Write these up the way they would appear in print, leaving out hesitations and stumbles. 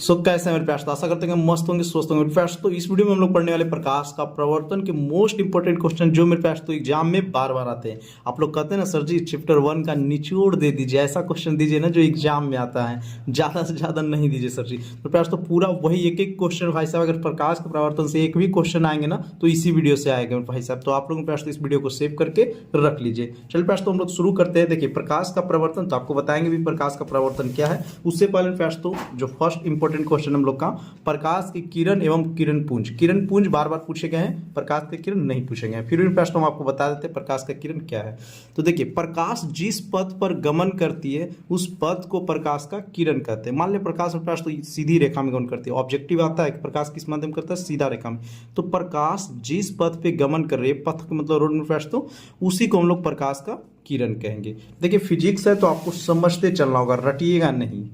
सो कैसे हैं मेरे प्यार, आशा करते हैं कि मस्त होंगे, स्वस्थ होंगे मेरे प्यार। तो इस वीडियो में हम लोग पढ़ने वाले प्रकाश का प्रवर्तन के मोस्ट इंपॉर्टेंट क्वेश्चन जो मेरे प्यार तो एग्जाम में बार बार आते हैं। आप लोग कहते हैं ना सर जी चैप्टर 1 का निचोड़ दे दीजिए, ऐसा क्वेश्चन दीजिए ना जो एग्जाम में आता है, ज़्यादा से ज़्यादा नहीं दीजिए सर जी। तो प्यार तो पूरा वही एक एक क्वेश्चन भाई साहब, अगर प्रकाश के प्रवर्तन से एक भी क्वेश्चन आएंगे ना तो इसी वीडियो से आएंगे भाई साहब। तो आप लोगों प्यार इस वीडियो को सेव करके रख लीजिए। चलिए प्यार तो हम लोग शुरू करते हैं। देखिए प्रकाश का प्रवर्तन तो आपको बताएंगे भी प्रकाश का प्रवर्तन क्या है। उससे पहले प्यार तो जो फर्स्ट इंपॉर्टेंट क्वेश्चन हम लोग का प्रकाश की किरण एवं किरण पुंज बार बार पूछे गए हैं, प्रकाश के किरण नहीं पूछे गए हैं। फिर भी प्रश्न हम आपको बता देते हैं प्रकाश का किरण क्या है। तो देखिए प्रकाश जिस पथ पर गमन करती है उस पथ को प्रकाश का किरण कहते हैं। मान लिया प्रकाश और प्रकाश तो सीधी रेखा में गमन करती है। ऑब्जेक्टिव आता है कि प्रकाश किस माध्यम करता है, सीधा रेखा में। तो प्रकाश जिस पथ पे गमन कर रही है, पथ का मतलब रोड में प्रकाश, तो उसी को हम लोग प्रकाश का किरण कहेंगे। देखिए फिजिक्स है तो आपको समझते चलना होगा, रटिएगा नहीं।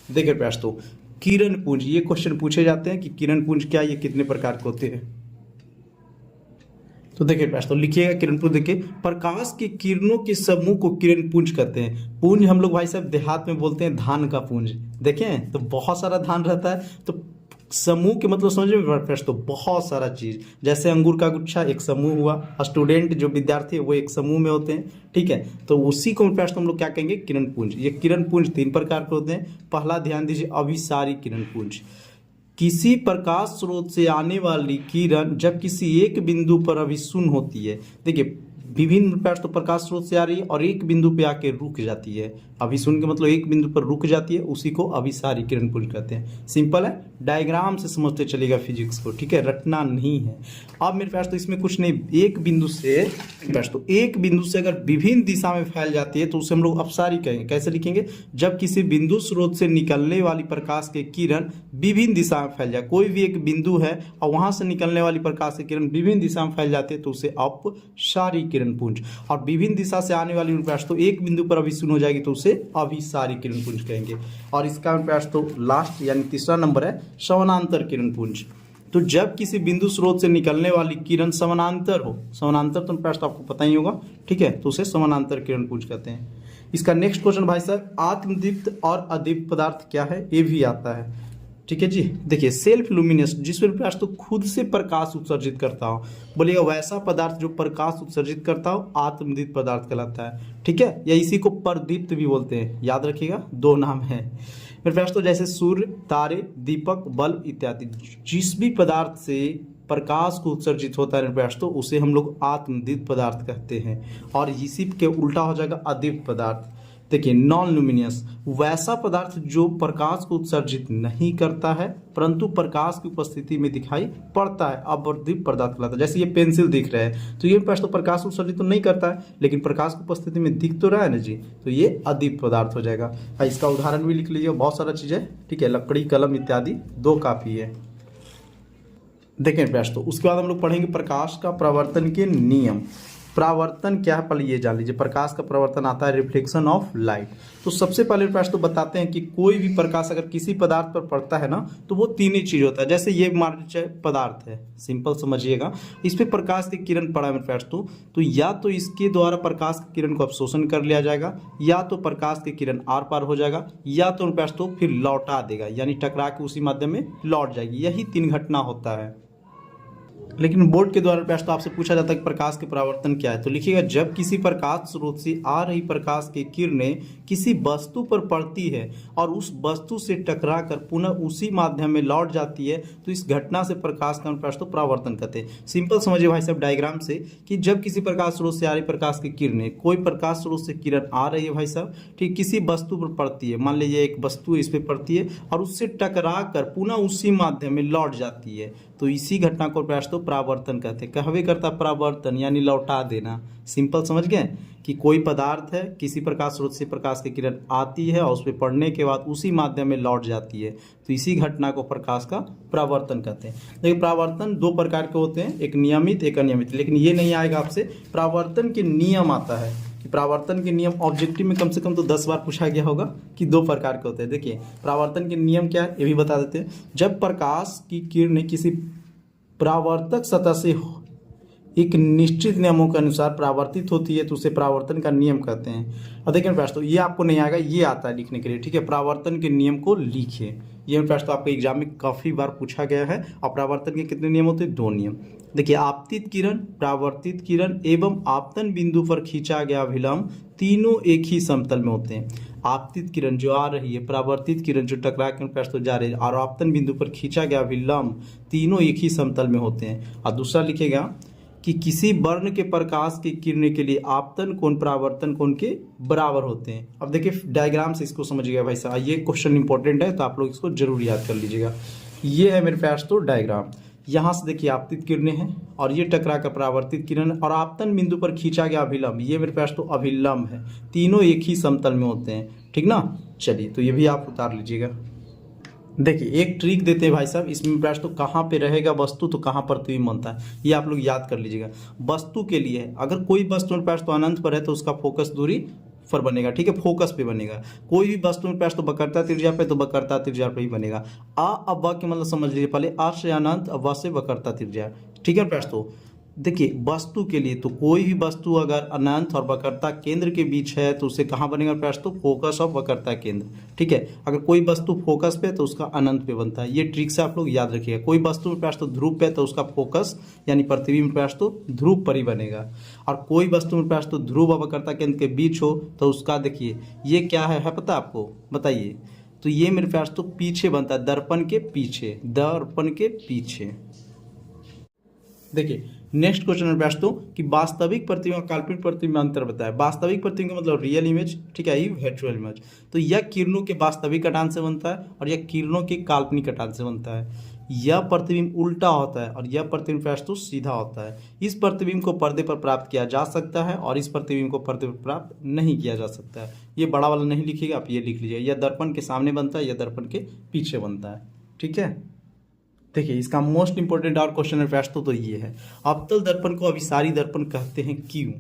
देखिए प्रयास तो किरण पुंज, ये क्वेश्चन पूछे जाते हैं कि किरण पुंज क्या, ये कितने प्रकार के होते हैं। तो देखिए प्रयास तो लिखिएगा किरण पुंज। देखिए प्रकाश के किरणों के समूह को किरण पुंज कहते हैं। पुंज हम लोग भाई साहब देहात में बोलते हैं धान का पुंज। देखें तो बहुत सारा धान रहता है, तो समूह के मतलब समझ में प्रश्न तो बहुत सारा चीज, जैसे अंगूर का गुच्छा एक समूह हुआ, स्टूडेंट जो विद्यार्थी है वो एक समूह में होते हैं, ठीक है। तो उसी को प्रश्न हम लोग क्या कहेंगे, किरण पुंज। ये किरण पुंज 3 प्रकार के होते हैं। पहला ध्यान दीजिए अभिसारी किरण पुंज। किसी प्रकाश स्रोत से आने वाली किरण जब किसी एक बिंदु पर अभिशून्य होती है। देखिए विभिन्न प्रकार तो प्रकाश स्रोत से आ रही है और एक बिंदु पे आके रुक जाती है। अभिशून्य के मतलब एक बिंदु पर रुक जाती है, उसी को अभिसारी किरण पुंज कहते हैं। सिंपल है, डायग्राम से समझते चलेगा फिजिक्स को, ठीक है, रटना नहीं है। अब मेरे पास तो इसमें कुछ नहीं, एक बिंदु से तो एक बिंदु से अगर विभिन्न दिशा में फैल जाती है तो उसे हम लोग अपसारी कहेंगे। कैसे लिखेंगे, जब किसी बिंदु स्रोत से निकलने वाली प्रकाश के किरण विभिन्न दिशा में फैल जाए। कोई भी एक बिंदु है और वहां से निकलने वाली प्रकाश की किरण विभिन्न दिशा में फैल जाती है तो उसे अपसारी किरण पुंज। और विभिन्न दिशा से आने वाली प्रकाश तो एक बिंदु पर अभिशून्य हो जाएगी तो उसे अभिसारी किरण पुंज कहेंगे। और इसका प्रयास तो लास्ट यानी तीसरा नंबर है समानांतर किरण पुंज। तो जब किसी बिंदु स्रोत से निकलने वाली किरण समानांतर हो, समानांतर तो प्रयास तो आपको पता ही होगा, ठीक है, तो उसे समानांतर किरण पुंज कहते हैं। इसका नेक्स्ट क्वेश्चन भाई साहब आत्मदीप्त और अदीप्त पदार्थ क्या है, ये भी आता है, ठीक है जी। देखिए सेल्फ लुमिनस, जिसमें प्रकाश तो खुद से प्रकाश उत्सर्जित करता हो, बोलिएगा वैसा पदार्थ जो प्रकाश उत्सर्जित करता हो आत्मदीप्त पदार्थ कहलाता है, ठीक है। या इसी को परदीप्त भी बोलते हैं, याद रखिएगा, 2 नाम है मेरे प्रयास तो। जैसे सूर्य, तारे, दीपक, बल्ब इत्यादि, जिस भी पदार्थ से प्रकाश को उत्सर्जित होता है मेरे प्रयास तो उसे हम लोग आत्मदीप्त पदार्थ कहते हैं। और इसी के उल्टा हो जाएगा अदीप्त पदार्थ। देखिए नॉन लुमिनियस, वैसा पदार्थ जो प्रकाश को उत्सर्जित नहीं करता है परंतु प्रकाश की उपस्थिति में दिखाई पड़ता है, अवर्दीप्त पदार्थ कहलाता है। जैसे ये पेंसिल दिख रहा है तो ये तो प्रकाश उत्सर्जित तो नहीं करता है लेकिन प्रकाश की उपस्थिति में दिख तो रहा है ना जी, तो ये अदीप्त पदार्थ हो जाएगा। इसका उदाहरण भी लिख लीजिए, बहुत सारा चीज है, ठीक है, लकड़ी, कलम इत्यादि 2 काफी है। देखें प्रयास तो उसके बाद हम लोग पढ़ेंगे प्रकाश का प्रवर्तन के नियम। प्रावर्तन क्या है पहले ये जान लीजिए। प्रकाश का प्रवर्तन आता है रिफ्लेक्शन ऑफ लाइट। तो सबसे पहले प्रकाश तो बताते हैं कि कोई भी प्रकाश अगर किसी पदार्थ पर पड़ता है ना तो वो 3 ही चीज होता है। जैसे ये मान लीजिए पदार्थ है, सिंपल समझिएगा, इस पे प्रकाश की किरण पड़ा है प्रकाश तो या तो इसके द्वारा प्रकाश की किरण को अवशोषण कर लिया जाएगा, या तो प्रकाश की किरण आर पार हो जाएगा, या तो प्रकाश तो फिर लौटा देगा यानी टकरा के उसी माध्यम में लौट जाएगी। यही 3 घटना होता है। लेकिन बोर्ड के द्वारा प्रश्न तो आपसे पूछा जाता है कि प्रकाश के परावर्तन क्या है। तो लिखिएगा जब किसी प्रकाश स्रोत से आ रही प्रकाश की किरणें किसी वस्तु पर पड़ती है और उस वस्तु से टकराकर पुनः उसी माध्यम में लौट जाती है तो इस घटना से प्रकाश का प्रश्न तो परावर्तन कहते हैं। सिंपल समझिए भाई साहब डायग्राम से कि जब किसी प्रकाश स्रोत से आ रही प्रकाश की किरणें, कोई प्रकाश स्रोत से किरण आ रही है भाई साहब, ठीक, किसी वस्तु पर पड़ती है, मान लीजिए एक वस्तु इस पर पड़ती है और उससे टकरा कर पुनः उसी माध्यम में लौट जाती है तो इसी घटना को प्रयास तो परावर्तन कहते हैं। कहवे करता परावर्तन यानी लौटा देना। सिंपल समझ गए कि कोई पदार्थ है, किसी प्रकाश स्रोत से प्रकाश की किरण आती है और उस पर पड़ने के बाद उसी माध्यम में लौट जाती है तो इसी घटना को प्रकाश का परावर्तन कहते हैं। देखिए परावर्तन 2 प्रकार के होते हैं, एक नियमित एक अनियमित, लेकिन ये नहीं आएगा आपसे। परावर्तन के नियम आता है कि परावर्तन के नियम ऑब्जेक्टिव में कम से कम तो 10 बार पूछा गया होगा कि 2 प्रकार के होते हैं। देखिए परावर्तन के नियम क्या है ये भी बता देते हैं। जब प्रकाश की किरणें किसी परावर्तक सतह से एक निश्चित नियमों के अनुसार परावर्तित होती है तो उसे परावर्तन का नियम कहते हैं। और देखिए प्रयास तो ये आपको नहीं आएगा, ये आता है लिखने के लिए, ठीक है। परावर्तन के नियम को लिखिए, ये मेरे पास तो आपके एग्जाम में काफ़ी बार पूछा गया है। और परावर्तन के कितने नियम होते हैं? 2 नियम। देखिए, आपतित किरण, परावर्तित किरण एवं आपतन बिंदु पर खींचा गया अभिलंब तीनों एक ही समतल में होते हैं। आपतित किरण जो आ रही है, परावर्तित किरण जो टकरा के मेरे पास तो जा रही है, और आपतन बिंदु पर खींचा गया अभिलंब तीनों एक ही समतल में होते हैं। और दूसरा लिखेगा कि किसी वर्ण के प्रकाश की किरणें के लिए आपतन कोण परावर्तन कोण के बराबर होते हैं। अब देखिए डायग्राम से इसको समझिएगा भाई साहब, ये क्वेश्चन इंपॉर्टेंट है तो आप लोग इसको जरूर याद कर लीजिएगा। ये है मेरे पास तो डायग्राम, यहाँ से देखिए आपतित किरणें हैं और ये टकरा कर परावर्तित किरण, और आपतन बिंदु पर खींचा गया अभिलंब, ये मेरे पास तो अभिलंब है, तीनों एक ही समतल में होते हैं। ठीक ना, चलिए तो ये भी आप उतार लीजिएगा। देखिए एक ट्रिक देते हैं भाई साहब, इसमें प्रश्न तो कहाँ पे रहेगा वस्तु तो कहाँ प्रतिबिंब बनता है, ये आप लोग याद कर लीजिएगा। वस्तु के लिए अगर कोई वस्तु में प्रश्न तो अनंत पर है तो उसका फोकस दूरी पर बनेगा, ठीक है, फोकस पे बनेगा। कोई भी वस्तु में प्रश्न तो वक्रता त्रिज्या पे तो वक्रता त्रिज्या पे ही बनेगा। अब व के मतलब समझ लीजिए, पहले आ से अनंत, अब व से वक्रता त्रिज्या, ठीक है प्रश्न। तो देखिए वस्तु के लिए तो कोई भी वस्तु अगर अनंत और वक्रता केंद्र के बीच है तो उसे कहाँ बनेगा प्रश्न? तो फोकस ऑफ वक्रता केंद्र, ठीक है। अगर कोई वस्तु फोकस पे तो उसका अनंत पे बनता है, ये ट्रिक से आप लोग याद रखिएगा। कोई वस्तु में प्रश्न तो ध्रुव पे तो उसका फोकस यानी प्रतिबिंब प्रश्न तो ध्रुव पर ही बनेगा, और कोई वस्तु में प्रश्न तो ध्रुव और वक्रता केंद्र के बीच हो तो उसका देखिए ये क्या है पता आपको? बताइए। तो ये मेरे पास तो पीछे बनता है, दर्पण के पीछे, दर्पण के पीछे। देखिए नेक्स्ट क्वेश्चन में प्रश्न कि वास्तविक प्रतिबिंब और काल्पनिक प्रतिबिंब में अंतर बताए। वास्तविक प्रतिबिंब का मतलब रियल इमेज, ठीक है, ये वर्चुअल इमेज। तो यह किरणों के वास्तविक कटान से बनता है और यह किरणों के काल्पनिक कटान से बनता है। यह प्रतिबिंब उल्टा होता है और यह प्रतिबिंब प्रश्न तो सीधा होता है। इस प्रतिबिंब को पर्दे पर प्राप्त किया जा सकता है और इस प्रतिबिंब को पर्दे पर प्राप्त नहीं किया जा सकता है। ये बड़ा वाला नहीं लिखिएगा, आप ये लिख लीजिए, यह दर्पण के सामने बनता है, यह दर्पण के पीछे बनता है, ठीक है। देखिए इसका मोस्ट इंपोर्टेंट और क्वेश्चन है प्रश्न तो ये है, अवतल दर्पण को अभिसारी दर्पण कहते हैं क्यों?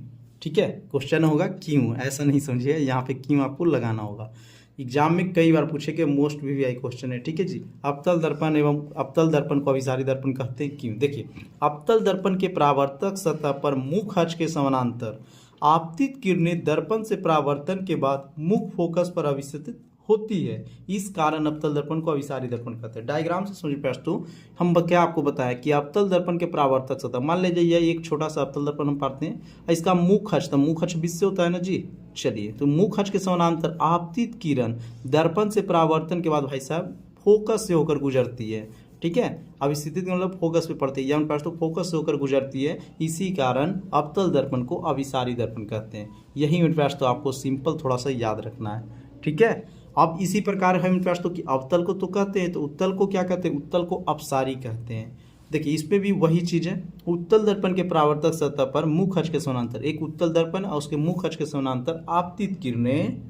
ठीक है, क्वेश्चन होगा क्यों, ऐसा नहीं समझिए, यहाँ पे क्यों आपको लगाना होगा। एग्जाम में कई बार पूछे कि मोस्ट VVI क्वेश्चन है, ठीक है जी। अवतल दर्पण एवं अवतल दर्पण को अभिसारी दर्पण कहते हैं क्यों? देखिए अवतल दर्पण के परावर्तक सतह पर मुख अक्ष के समानांतर आपतित किरणें दर्पण से परावर्तन के बाद मुख फोकस पर अभिस्थित होती है, इस कारण अवतल दर्पण को अभिसारी दर्पण कहते हैं। डायग्राम से समझिए प्रश्न, हम क्या आपको बताया कि अवतल दर्पण के परावर्तक सतह, मान लीजिए यह एक छोटा सा अवतल दर्पण हम पढ़ते हैं, इसका मुख अक्ष, तो मुख अक्ष बीच से होता है ना जी। चलिए तो मुख अक्ष के समानांतर आपतित किरण दर्पण से परावर्तन के बाद भाई साहब फोकस से होकर गुजरती है, ठीक है। अब स्थिति मतलब फोकस पे पड़ती है, या प्रश्न तो फोकस से होकर गुजरती है, इसी कारण अवतल दर्पण को अभिसारी दर्पण कहते हैं। यही मेरे प्रश्न तो आपको सिंपल थोड़ा सा याद रखना है, ठीक है। अब इसी प्रकार हम प्रश्न कि अवतल को तो कहते हैं, तो उत्तल को क्या कहते हैं? उत्तल को अपसारी कहते हैं। देखिए इसमें भी वही चीज़ है, उत्तल दर्पण के परावर्तक सतह पर मुख अक्ष के समानांतर, एक उत्तल दर्पण और उसके मुख अक्ष के समानांतर आपतित किरणें,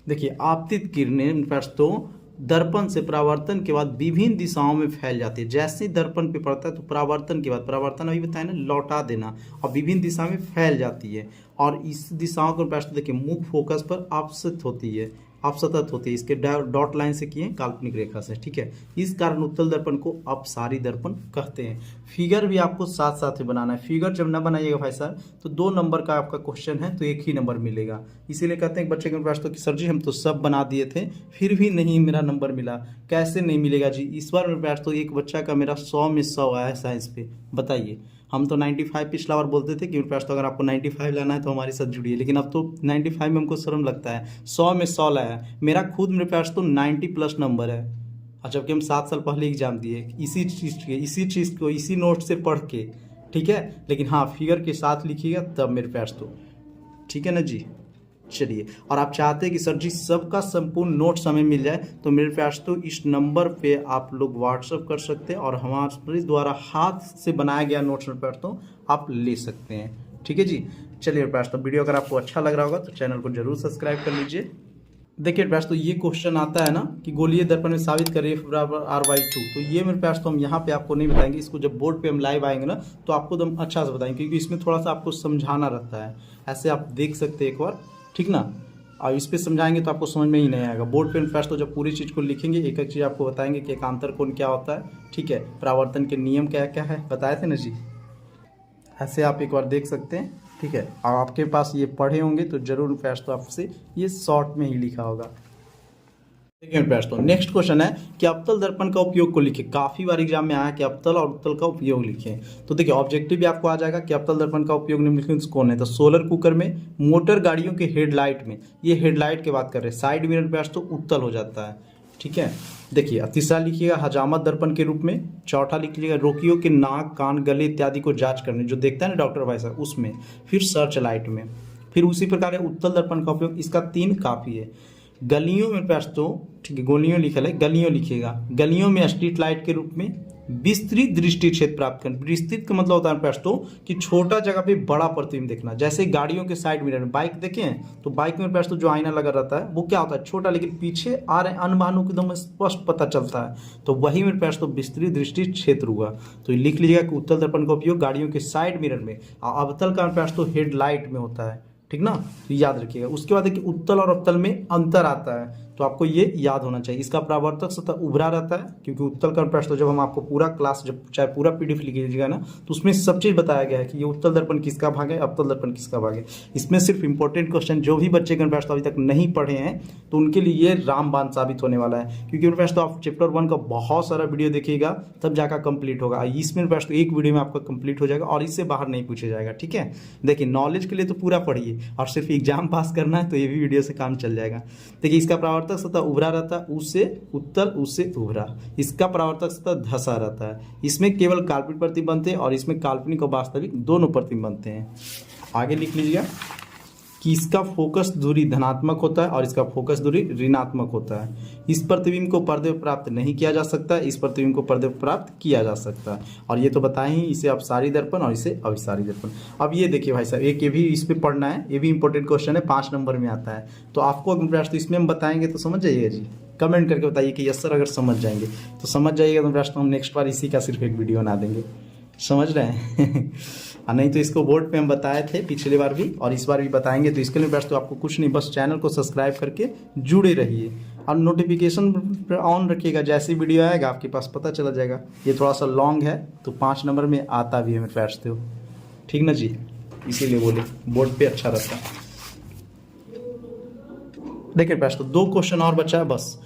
देखिए आपतित किरणें प्रश्न तो दर्पण से परावर्तन के बाद विभिन्न दिशाओं में फैल जाती है। जैसे ही दर्पण पे पड़ता है तो परावर्तन के बाद, परावर्तन अभी बताया ना, लौटा देना, और विभिन्न दिशा में फैल जाती है, और इस दिशाओं को प्रश्न देखिए मुख फोकस पर आपसत होती है, अपसतत होती है, इसके डॉट लाइन से किए काल्पनिक रेखा से, ठीक है। इस कारण उत्तल दर्पण को अपसारी दर्पण कहते हैं। फिगर भी आपको साथ साथ ही बनाना है, फिगर जब ना बनाइएगा भाई साहब तो 2 नंबर का आपका क्वेश्चन है तो 1 ही नंबर मिलेगा। इसीलिए कहते हैं बच्चे के पास तो कि सर जी हम तो सब बना दिए थे फिर भी नहीं मेरा नंबर मिला। कैसे नहीं मिलेगा जी? इस बार मेरे पास तो एक बच्चा का मेरा 100 में 100 आया है साइंस पे, बताइए। हम तो 95 पिछला बार बोलते थे कि मेरे पास तो अगर आपको 95 लाना है तो हमारे साथ जुड़िए, लेकिन अब तो 95 में हमको शर्म लगता है, 100 में 100 लाया है। मेरा खुद मेरे पास तो 90+ नंबर है, और जबकि हम 7 साल पहले एग्जाम दिए इसी चीज़ को इसी नोट से पढ़ के, ठीक है। लेकिन हाँ फिगर के साथ लिखिएगा तब मेरे पास तो, ठीक है ना जी। चलिए, और आप चाहते हैं कि सर जी सबका संपूर्ण नोट्स हमें मिल जाए तो मेरे पास तो इस नंबर पे आप लोग व्हाट्सअप कर सकते हैं और हमारे द्वारा हाथ से बनाया गया नोट्स मेरे पास तो आप ले सकते हैं, ठीक है जी। चलिए मेरे पास तो वीडियो अगर आपको अच्छा लग रहा होगा तो चैनल को जरूर सब्सक्राइब कर लीजिए। देखिए मेरे पास तो ये क्वेश्चन आता है ना कि गोलीय दर्पण में साबित करिए F=R/2, तो ये मेरे पास तो हम यहाँ पे आपको नहीं बताएंगे, इसको जब बोर्ड पे हम लाइव आएंगे ना तो आपको एकदम अच्छा से बताएंगे, क्योंकि इसमें थोड़ा सा आपको समझाना रहता है। ऐसे आप देख सकते हैं एक बार, ठीक ना। और इस पर समझाएंगे तो आपको समझ में ही नहीं आएगा। बोर्ड पे प्रश्न तो जब पूरी चीज़ को लिखेंगे एक एक चीज़ आपको बताएंगे कि एकांतर कोण क्या होता है, ठीक है, परावर्तन के नियम क्या क्या है, बताए थे ना जी। ऐसे आप एक बार देख सकते हैं, ठीक है। और आपके पास ये पढ़े होंगे तो जरूर प्रश्न तो आपसे ये शॉर्ट में ही लिखा होगा। देखिए प्रश्न, नेक्स्ट क्वेश्चन है कि अवतल दर्पण का उपयोग को लिखे। काफी बार एग्जाम में आया कि अवतल और उत्तल का उपयोग लिखें। तो देखिए ऑब्जेक्टिव भी आपको आ जाएगा कि अवतल दर्पण का उपयोग निम्नलिखित में कौन है। तो सोलर कुकर में, मोटर गाड़ियों के हेडलाइट में, ये हेडलाइट की बात कर रहे हैं। साइड मिरर प्रयास तो उत्तल हो जाता है, ठीक है। देखिए तीसरा लिखिएगा हजामत दर्पण के रूप में। चौथा लिख लीजिएगा रोगियों के नाक, कान, गले इत्यादि को जांच करने, जो देखता है ना डॉक्टर भाई साहब, उसमें। फिर सर्च लाइट में। फिर उसी प्रकार है उत्तल दर्पण का उपयोग, इसका 3 काफी है। गलियों में प्रयास तो ठीक है, गोलियों लिखा है, गलियों लिखिएगा। गलियों में स्ट्रीट लाइट के रूप में विस्तृत दृष्टि क्षेत्र प्राप्त करना। विस्तृत का मतलब होता है प्रयास तो कि छोटा जगह पे बड़ा प्रतिबिंब देखना। जैसे गाड़ियों के साइड मिरर में, बाइक देखें तो बाइक में प्रयास तो जो आईना लगा रहता है वो क्या होता है, छोटा, लेकिन पीछे आ रहे अन्य वाहनों को एकदम स्पष्ट पता चलता है। तो वही मेरे प्रयास तो विस्तृत दृष्टि क्षेत्र हुआ। तो लिख लीजिएगा कि उत्तल दर्पण का उपयोग गाड़ियों के साइड मिरर में, अवतल का प्रयास तो हेडलाइट में होता है, ठीक ना। तो याद रखिएगा। उसके बाद है कि उत्तल और अवतल में अंतर आता है, तो आपको ये याद होना चाहिए। इसका परावर्तक सतह उभरा रहता है, क्योंकि उत्तल का प्रश्न जब हम आपको पूरा क्लास, जब चाहे पूरा पीडीएफ लिख लीजिएगा ना, तो उसमें सब चीज़ बताया गया है कि ये उत्तल दर्पण किसका भाग है, अवतल दर्पण किसका भाग है। इसमें सिर्फ इंपॉर्टेंट क्वेश्चन जो भी बच्चे प्रश्न अभी तक नहीं पढ़े हैं तो उनके लिए ये रामबाण साबित होने वाला है, क्योंकि प्रश्न तो आप चैप्टर 1 का बहुत सारा वीडियो देखिएगा तब जाकर कंप्लीट होगा। इसमें प्रश्न एक वीडियो में आपका कंप्लीट हो जाएगा और इससे बाहर नहीं पूछा जाएगा, ठीक है। देखिए नॉलेज के लिए तो पूरा पढ़िए, और सिर्फ एग्जाम पास करना है तो ये भी वीडियो से काम चल जाएगा। देखिए इसका परावर्तक सतह उभरा रहता है, उससे उत्तल, उससे उभरा। इसका परावर्तक सतह धंसा रहता है। इसमें केवल काल्पनिक प्रतिबिंब बनते हैं और इसमें काल्पनिक और वास्तविक दोनों प्रतिबिंब बनते हैं। आगे लिख लीजिएगा कि इसका फोकस दूरी धनात्मक होता है और इसका फोकस दूरी ऋणात्मक होता है। इस प्रतिबिंब को पर्दे पर प्राप्त नहीं किया जा सकता, इस प्रतिबिंब को पर्दे पर प्राप्त किया जा सकता है। और ये तो बताएं ही, इसे अपसारी दर्पण और इसे अभिसारी दर्पण। अब ये देखिए भाई साहब, एक ये भी इस पर पढ़ना है, ये भी इंपॉर्टेंट क्वेश्चन है, 5 नंबर में आता है। तो आपको अगर प्रश्न इसमें हम बताएंगे तो समझ जाइएगा जी, कमेंट करके बताइए कि यस सर, अगर समझ जाएंगे तो समझ जाइएगा। तो प्रश्न हम नेक्स्ट बार इसी का सिर्फ एक वीडियो बना देंगे, समझ रहे हैं। और नहीं तो इसको बोर्ड पे हम बताए थे पिछली बार भी और इस बार भी बताएंगे। तो इसके लिए बस तो आपको कुछ नहीं, बस चैनल को सब्सक्राइब करके जुड़े रहिए और नोटिफिकेशन ऑन रखिएगा। जैसे वीडियो आएगा आपके पास पता चला जाएगा। ये थोड़ा सा लॉन्ग है तो 5 नंबर में आता भी है मेरे पास, तो ठीक ना जी, इसीलिए बोले बोर्ड पे अच्छा रहता है। देखिए प्रश्न 2 क्वेश्चन और बचा है बस।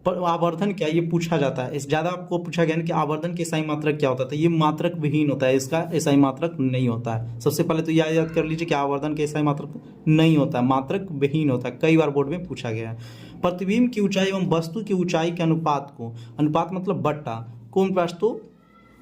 पर आवर्धन क्या, ये पूछा जाता है, इस ज़्यादा आपको पूछा गया ना कि आवर्धन के एसआई मात्रक क्या होता है। तो ये मात्रक विहीन होता है, इसका एसआई मात्रक नहीं होता है। सबसे पहले तो याद कर लीजिए कि आवर्धन के एसआई मात्रक नहीं होता है, मात्रक विहीन होता है। कई बार बोर्ड में पूछा गया है। प्रतिबिंब की ऊंचाई एवं वस्तु की ऊंचाई के अनुपात को, अनुपात मतलब बट्टा, कौन प्रश्न तो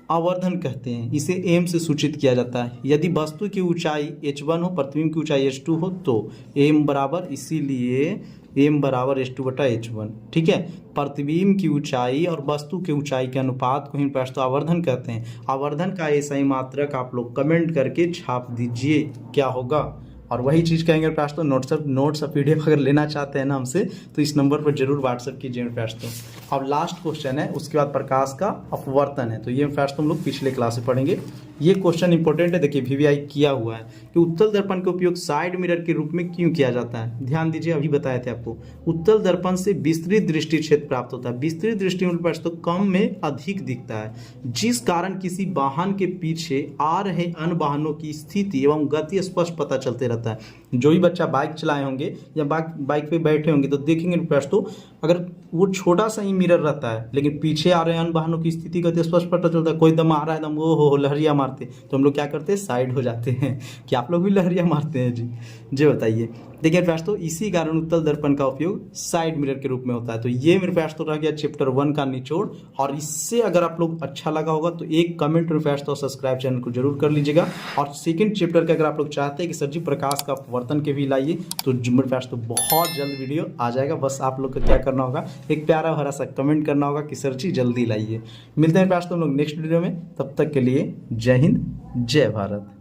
आवर्धन कहते हैं। इसे एम से सूचित किया जाता है। यदि वस्तु की ऊंचाई h1 हो, प्रतिबिंब की ऊंचाई h2 हो तो m बराबर, इसीलिए m बराबर h2/h1, ठीक है। प्रतिबिंब की ऊंचाई और वस्तु की ऊंचाई के अनुपात को ही प्रश्न आवर्धन कहते हैं। आवर्धन का एसआई मात्रक आप लोग कमेंट करके छाप दीजिए क्या होगा। और वही चीज़ कहेंगे प्रश्न, नोट्स और पीडीएफ अगर लेना चाहते हैं ना हमसे तो इस नंबर पर जरूर व्हाट्सएप कीजिए प्रश्न। अब लास्ट क्वेश्चन है, उसके बाद प्रकाश का अपवर्तन है। तो ये प्रश्न हम लोग पिछले क्लास में पढ़ेंगे। ये क्वेश्चन इंपॉर्टेंट है, देखिए वीवीआई किया हुआ है कि उत्तल दर्पण का उपयोग साइड मिरर के रूप में क्यों किया जाता है। ध्यान दीजिए, अभी बताए थे आपको, उत्तल दर्पण से विस्तृत दृष्टि क्षेत्र प्राप्त होता है। विस्तृत दृष्टि में तो कम में अधिक दिखता है, जिस कारण किसी वाहन के पीछे आ रहे अन्य वाहनों की स्थिति एवं गति स्पष्ट पता चलते रहता है। जो भी बच्चा बाइक चलाए होंगे या बाइक पे बैठे होंगे तो देखेंगे प्रश्न, तो अगर वो छोटा सा ही मिरर रहता है लेकिन पीछे आ रहे अन्य वाहनों की स्थिति गति स्पष्ट पता चलता है। कोई दम आ रहा है, दम हो लहरिया मारते, तो हम लोग क्या करते हैं, साइड हो जाते हैं। कि आप लोग भी लहरिया मारते हैं जी बताइए। देखिए प्रयास तो इसी कारण उत्तल दर्पण का उपयोग साइड मिरर के रूप में होता है। तो ये मेरे प्रयास तो रह गया चैप्टर 1 का निचोड़। और इससे अगर आप लोग अच्छा लगा होगा तो एक कमेंट मेरे प्रयास तो सब्सक्राइब चैनल को जरूर कर लीजिएगा। और सेकंड चैप्टर के अगर आप लोग चाहते हैं कि सर जी प्रकाश का अपवर्तन के भी लाइए तो मेरे प्रयास तो बहुत जल्द वीडियो आ जाएगा। बस आप लोग को क्या करना होगा, एक प्यारा भरा सा कमेंट करना होगा कि सर जी जल्दी लाइए। मिलते हैं प्रयास तो हम लोग नेक्स्ट वीडियो में, तब तक के लिए जय हिंद जय भारत।